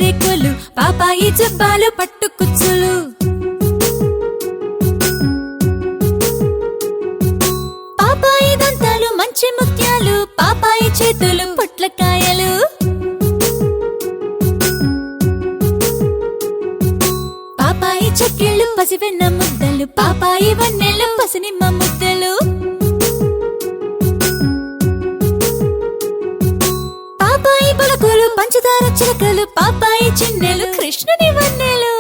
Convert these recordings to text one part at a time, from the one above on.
రేకులు పాపాయి జబ్బాలు పట్టుకుచ్చులు పాపాయి దంతాలు మంచి ముత్యాలు పాపాయి చేతులు పొట్లకాయలు పాపాయి చెక్కిళ్ళు పసివెన్న ముద్దలు పాపాయి వన్నెలు పసినిమ్మ ముద్దలు పాపాయి పలుకులు పంచదార చిలకలు పాపాయి చిన్నెలు కృష్ణుని వన్నెలు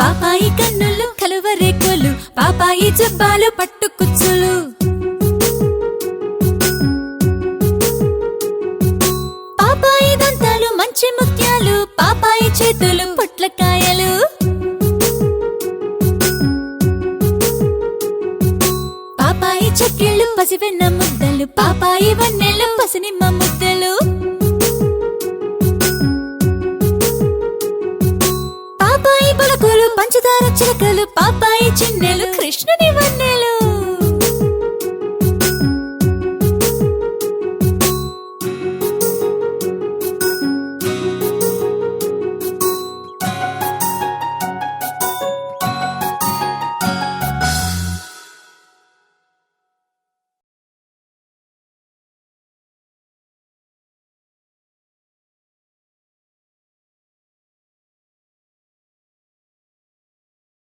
పాపాయి కన్నులు కలువ రేకులు పాపాయి జబ్బాలు పట్టుకుచ్చులు పాపాయి దంతాలు మంచి ముత్యాలు పాపాయి చేతులు పొట్లకాయలు పాపాయి చెక్కిళ్ళు పసివెన్న ముద్దలు పాపాయి వన్నెలు పసినిమ్మ ముద్దలు పాపాయి పలుకులు పంచదార చిలకలు పాపాయి చిన్నెలు కృష్ణుని వన్నెలు